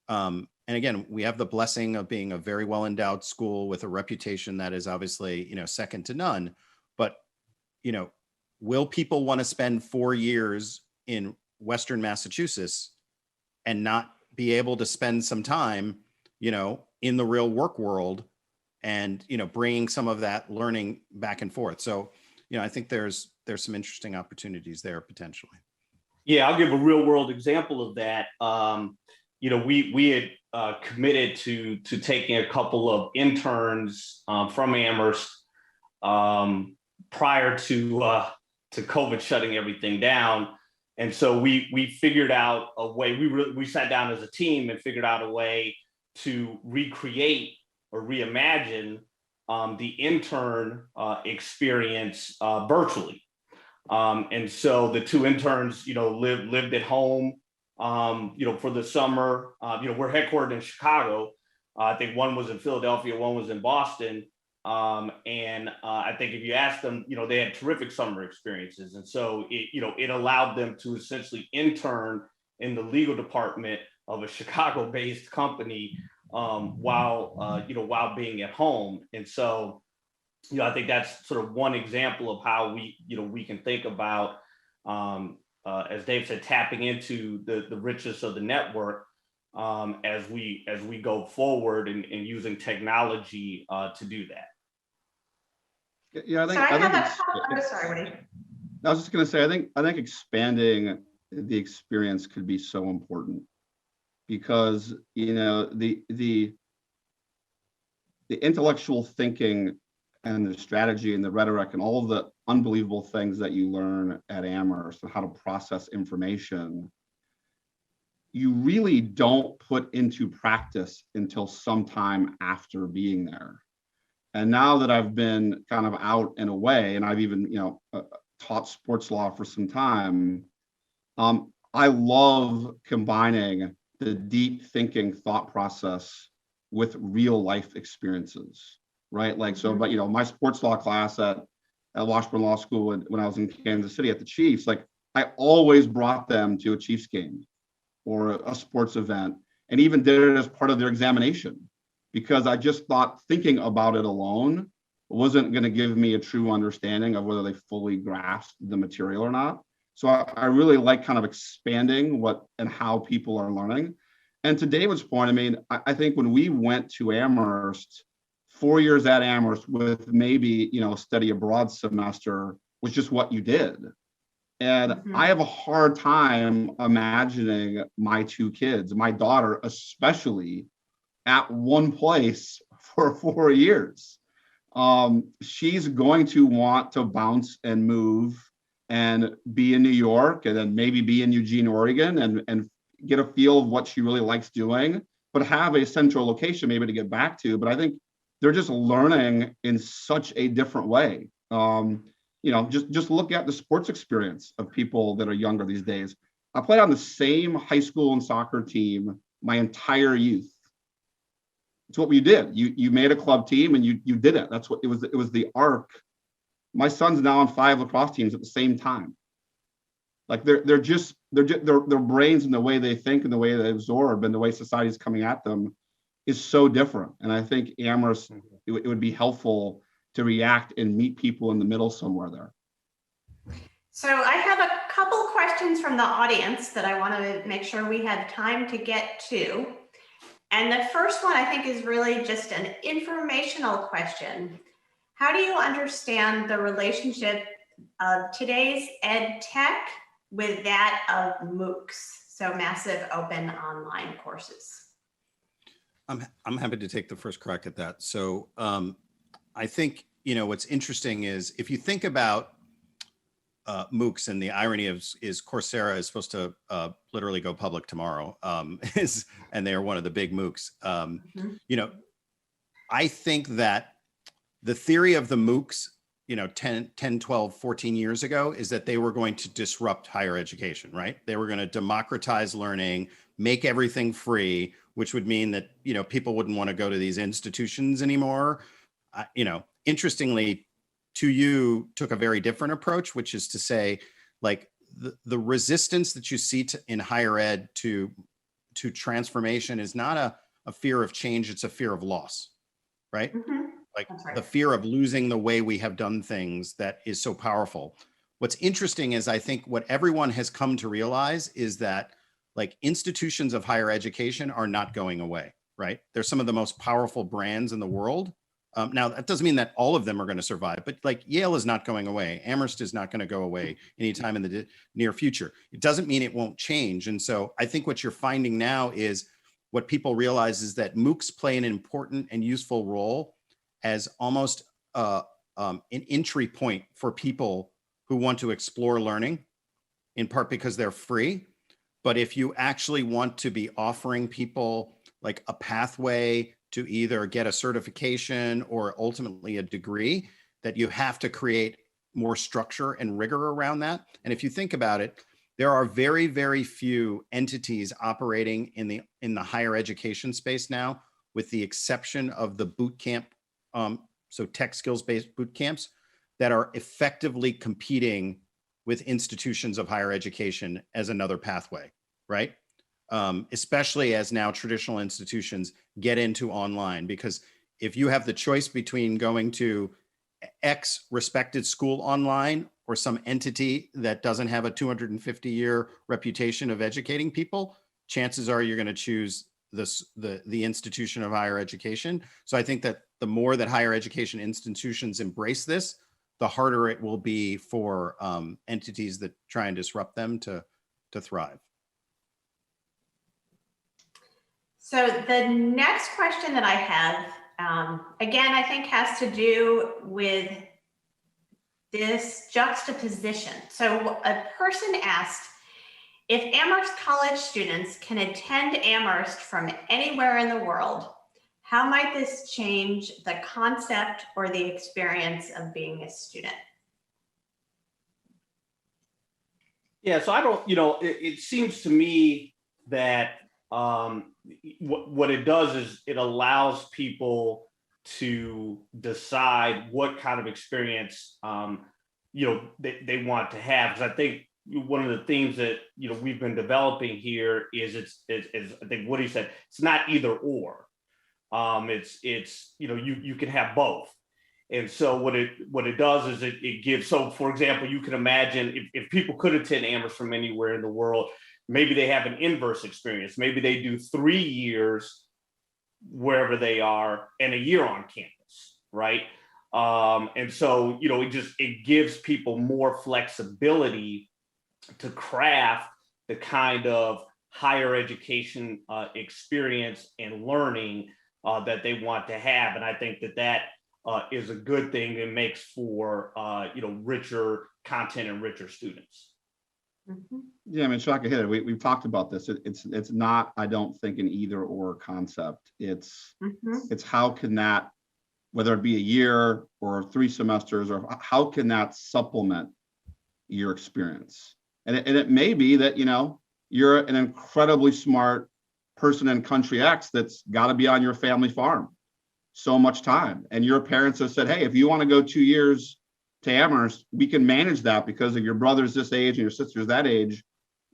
and again, we have the blessing of being a very well-endowed school with a reputation that is obviously, second to none. But, will people want to spend 4 years in Western Massachusetts and not be able to spend some time, in the real work world and, bringing some of that learning back and forth? So, I think there's some interesting opportunities there potentially. Yeah, I'll give a real world example of that. We had committed to taking a couple of interns from Amherst prior to COVID shutting everything down. And so we figured out a way, we sat down as a team and figured out a way to recreate or reimagine the intern experience virtually. And so the two interns, lived at home, for the summer. We're headquartered in Chicago. I think one was in Philadelphia, one was in Boston. And I think if you ask them, they had terrific summer experiences. And so it allowed them to essentially intern in the legal department of a Chicago-based company while being at home. And so, I think that's sort of one example of how we can think about, as Dave said, tapping into the richness of the network as we go forward and using technology to do that. Yeah, I think. Sorry, Woody. I was just going to say, I think expanding the experience could be so important because the intellectual thinking and the strategy and the rhetoric and all of the unbelievable things that you learn at Amherst and how to process information, you really don't put into practice until sometime after being there. And now that I've been kind of out and away, and I've even taught sports law for some time, I love combining the deep thinking thought process with real life experiences, right? Like, so, but my sports law class at Washburn Law School when I was in Kansas City at the Chiefs, like I always brought them to a Chiefs game or a sports event, and even did it as part of their examination, because I just thought thinking about it alone wasn't going to give me a true understanding of whether they fully grasped the material or not. So I really like kind of expanding what and how people are learning. And to David's point, I mean, I think when we went to Amherst, 4 years at Amherst with maybe, a study abroad semester was just what you did. And I have a hard time imagining my two kids, my daughter especially, at one place for 4 years. She's going to want to bounce and move and be in New York and then maybe be in Eugene, Oregon and get a feel of what she really likes doing, but have a central location maybe to get back to. But I think they're just learning in such a different way. Just look at the sports experience of people that are younger these days. I played on the same high school and soccer team my entire youth. It's what we did. You made a club team and you did it. That's what it was. It was the arc. My son's now on 5 lacrosse teams at the same time. Like their brains and the way they think and the way they absorb and the way society's coming at them is so different. And I think Amherst, it would be helpful to react and meet people in the middle somewhere there. So I have a couple questions from the audience that I want to make sure we have time to get to. And the first one I think is really just an informational question. How do you understand the relationship of today's ed tech with that of MOOCs, so massive open online courses? I'm happy to take the first crack at that. So I think, what's interesting is if you think about MOOCs, and the irony is Coursera is supposed to literally go public tomorrow, and they are one of the big MOOCs. I think that the theory of the MOOCs, 10, 12, 14 years ago is that they were going to disrupt higher education, right? They were going to democratize learning, make everything free, which would mean that, people wouldn't want to go to these institutions anymore. Interestingly, 2U took a very different approach, which is to say, like the resistance that you see in higher ed to transformation is not a fear of change, it's a fear of loss, right? Like the fear of losing the way we have done things that is so powerful. What's interesting is I think what everyone has come to realize is that like institutions of higher education are not going away, right? They're some of the most powerful brands in the world. Now, that doesn't mean that all of them are going to survive, but like Yale is not going away. Amherst is not going to go away anytime in the near future. It doesn't mean it won't change. And so I think what you're finding now is what people realize is that MOOCs play an important and useful role as almost an entry point for people who want to explore learning, in part because they're free. But if you actually want to be offering people like a pathway to either get a certification or ultimately a degree, that you have to create more structure and rigor around that. And if you think about it, there are very, very few entities operating in the higher education space now, with the exception of the boot camp, so tech skills-based boot camps, that are effectively competing with institutions of higher education as another pathway, right? Especially as now traditional institutions get into online, because if you have the choice between going to X respected school online or some entity that doesn't have a 250-year reputation of educating people, chances are you're going to choose the institution of higher education. So I think that the more that higher education institutions embrace this, the harder it will be for entities that try and disrupt them to thrive. So the next question that I have, again, I think has to do with this juxtaposition. So a person asked, if Amherst College students can attend Amherst from anywhere in the world, how might this change the concept or the experience of being a student? Yeah, so I don't, it seems to me that what it does is it allows people to decide what kind of experience, they want to have. Because I think one of the themes that, we've been developing here is I think Woodie said, it's not either or. You can have both. And so what it does is it gives, so for example, you can imagine if people could attend Amherst from anywhere in the world, maybe they have an inverse experience. Maybe they do 3 years wherever they are and a year on campus, right? And so, it gives people more flexibility to craft the kind of higher education experience and learning that they want to have. And I think that is a good thing and makes for richer content and richer students. Mm-hmm. Yeah, I mean, Chaka hit it. We've talked about this. It's not, I don't think, an either or concept. It's how can that, whether it be a year or 3 semesters, or how can that supplement your experience? And it may be that, you're an incredibly smart person in country X that's got to be on your family farm so much time. And your parents have said, hey, if you want to go 2 years to Amherst, we can manage that because of your brother's this age and your sister's that age,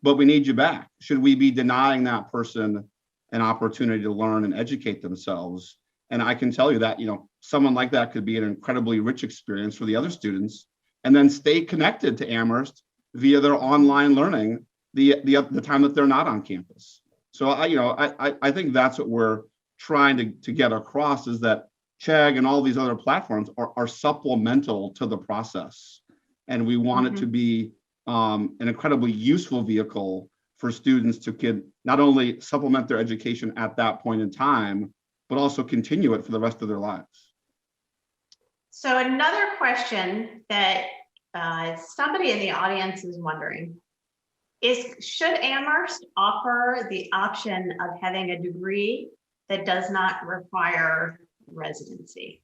but we need you back. Should we be denying that person an opportunity to learn and educate themselves? And I can tell you that, someone like that could be an incredibly rich experience for the other students, and then stay connected to Amherst via their online learning the time that they're not on campus. So I think that's what we're trying to get across, is that Chegg and all these other platforms are supplemental to the process. And we want it to be an incredibly useful vehicle for students to not only supplement their education at that point in time, but also continue it for the rest of their lives. So another question that somebody in the audience is wondering is, should Amherst offer the option of having a degree that does not require residency?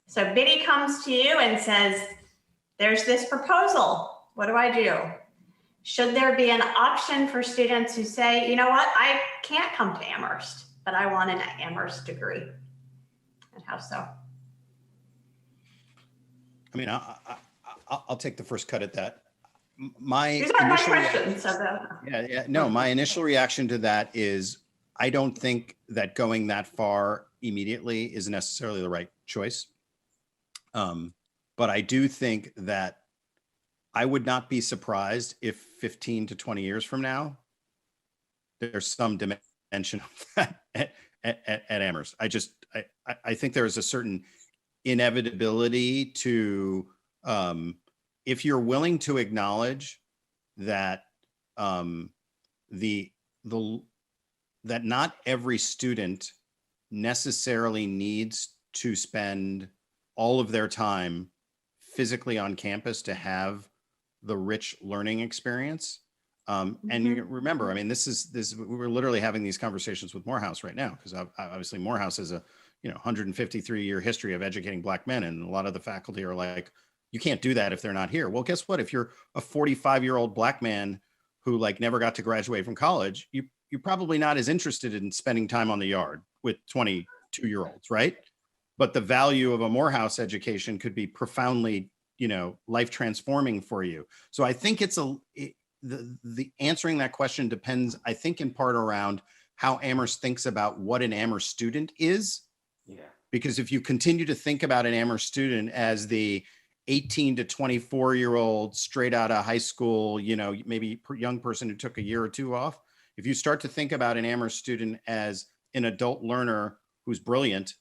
So Biddy comes to you and says, there's this proposal. What do I do? Should there be an option for students who say, you know what, I can't come to Amherst, but I want an Amherst degree? And how so? I mean, I'll take the first cut at that. My These are my questions. My initial reaction to that is, I don't think that going that far immediately is necessarily the right choice. But I do think that I would not be surprised if 15 to 20 years from now, there's some dimension of that at Amherst. I think there is a certain inevitability to, if you're willing to acknowledge that that not every student necessarily needs to spend all of their time physically on campus to have the rich learning experience. And you remember, I mean, we're literally having these conversations with Morehouse right now, because obviously Morehouse has a 153-year history of educating Black men, and a lot of the faculty are like, you can't do that if they're not here. Well, guess what? If you're a 45-year-old Black man who like never got to graduate from college, you're probably not as interested in spending time on the yard with 22-year-olds, right? But the value of a Morehouse education could be profoundly, life transforming for you. So I think the answering that question depends, I think, in part around how Amherst thinks about what an Amherst student is. Yeah. Because if you continue to think about an Amherst student as the 18 to 24-year-old straight out of high school, maybe young person who took a year or two off, if you start to think about an Amherst student as an adult learner who's brilliant,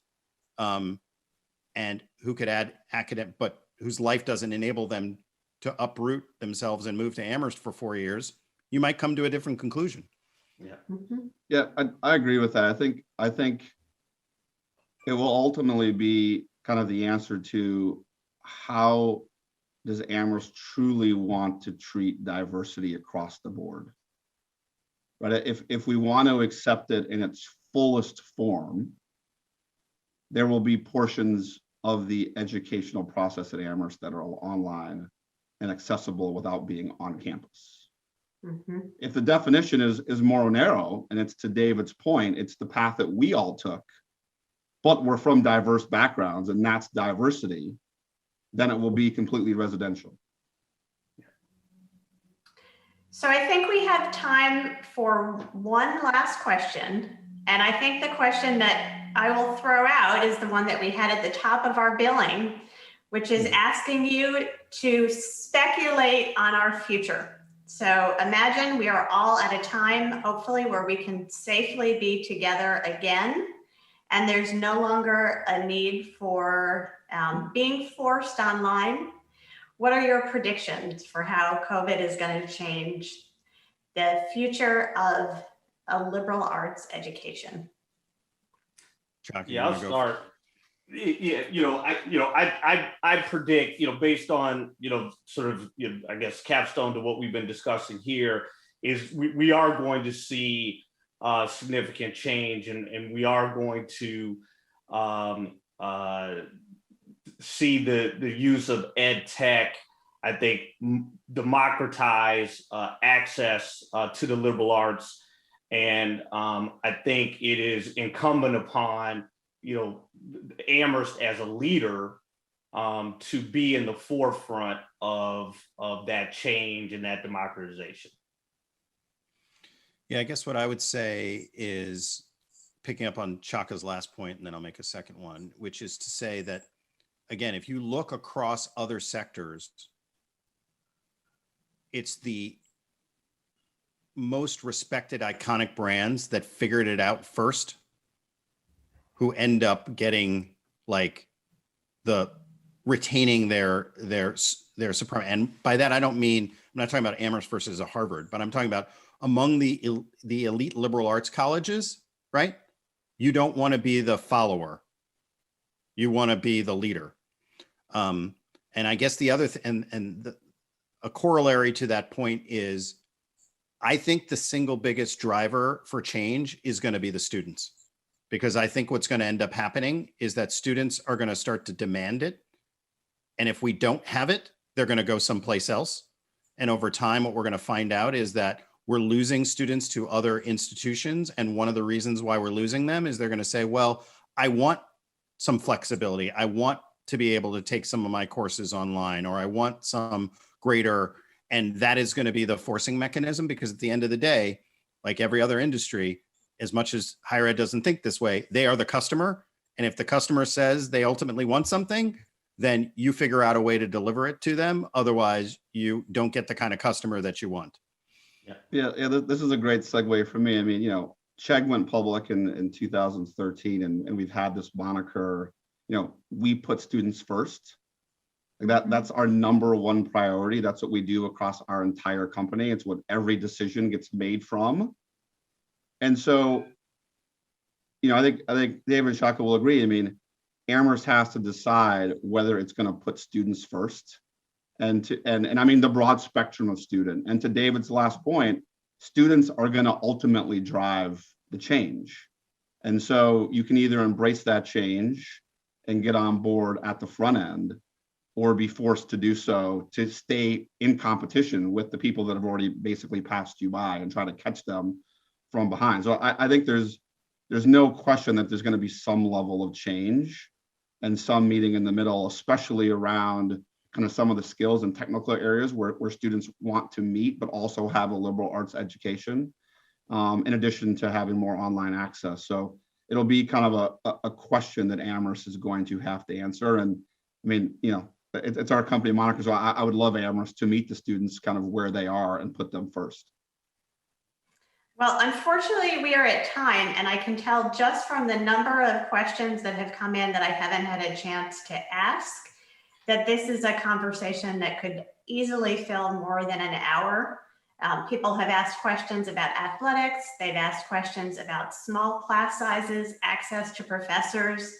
and who could add academic, but whose life doesn't enable them to uproot themselves and move to Amherst for 4 years, you might come to a different conclusion. Yeah. Yeah, I agree with that. I think it will ultimately be kind of the answer to how does Amherst truly want to treat diversity across the board, right? If we want to accept it in its fullest form, there will be portions of the educational process at Amherst that are online and accessible without being on campus. If the definition is more narrow, and it's to David's point, it's the path that we all took, but we're from diverse backgrounds, and that's diversity, then it will be completely residential. So I think we have time for one last question. And I think the question that I will throw out is the one that we had at the top of our billing, which is asking you to speculate on our future. So imagine we are all at a time, hopefully, where we can safely be together again, and there's no longer a need for being forced online. What are your predictions for how COVID is going to change the future of a liberal arts education? Chaka, Yeah, I'll start. I predict, based on, sort of, I guess, capstone to what we've been discussing here, is we are going to see significant change, and we are going to see the use of ed tech, I think, democratize access to the liberal arts. And I think it is incumbent upon, Amherst as a leader to be in the forefront of that change and that democratization. Yeah, I guess what I would say is, picking up on Chaka's last point, and then I'll make a second one, which is to say that, again, if you look across other sectors, it's the most respected iconic brands that figured it out first who end up getting retaining their supremacy. And by that, I don't mean, I'm not talking about Amherst versus a Harvard, but I'm talking about among the elite liberal arts colleges, right? You don't want to be the follower. You want to be the leader. And I guess the other a corollary to that point is, I think the single biggest driver for change is going to be the students, because I think what's going to end up happening is that students are going to start to demand it. And if we don't have it, they're going to go someplace else. And over time, what we're going to find out is that we're losing students to other institutions. And one of the reasons why we're losing them is they're going to say, well, I want some flexibility. I want to be able to take some of my courses online, or I want some greater. And that is going to be the forcing mechanism, because at the end of the day, like every other industry, as much as higher ed doesn't think this way, they are the customer. And if the customer says they ultimately want something, then you figure out a way to deliver it to them. Otherwise, you don't get the kind of customer that you want. Yeah. This is a great segue for me. I mean, Chegg went public in 2013, and we've had this moniker, we put students first. That's our number one priority. That's what we do across our entire company. It's what every decision gets made from. And so, I think David and Chaka will agree. I mean, Amherst has to decide whether it's going to put students first, and I mean the broad spectrum of student. And to David's last point, students are going to ultimately drive the change. And so you can either embrace that change and get on board at the front end, or be forced to do so to stay in competition with the people that have already basically passed you by and try to catch them from behind. So I think there's no question that there's going to be some level of change and some meeting in the middle, especially around kind of some of the skills and technical areas where students want to meet, but also have a liberal arts education, in addition to having more online access. So it'll be kind of a question that Amherst is going to have to answer. And I mean, you know, it's our company moniker, so I would love Amherst to meet the students kind of where they are and put them first. Well, unfortunately, we are at time, and I can tell just from the number of questions that have come in that I haven't had a chance to ask, that this is a conversation that could easily fill more than an hour. People have asked questions about athletics. They've asked questions about small class sizes, access to professors,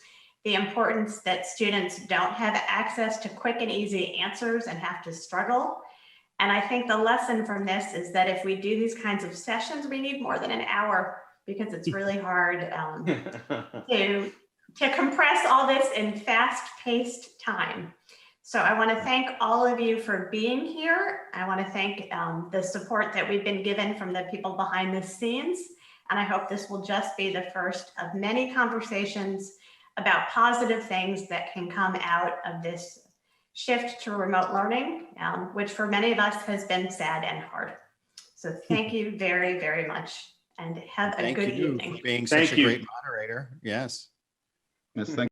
the importance that students don't have access to quick and easy answers and have to struggle. And I think the lesson from this is that if we do these kinds of sessions, we need more than an hour, because it's really hard to compress all this in fast-paced time. So I want to thank all of you for being here. I want to thank the support that we've been given from the people behind the scenes. And I hope this will just be the first of many conversations about positive things that can come out of this shift to remote learning, which for many of us has been sad and hard. So thank you very, very much, and have a good evening. Thank you for being such a great moderator. Yes. Yes, thank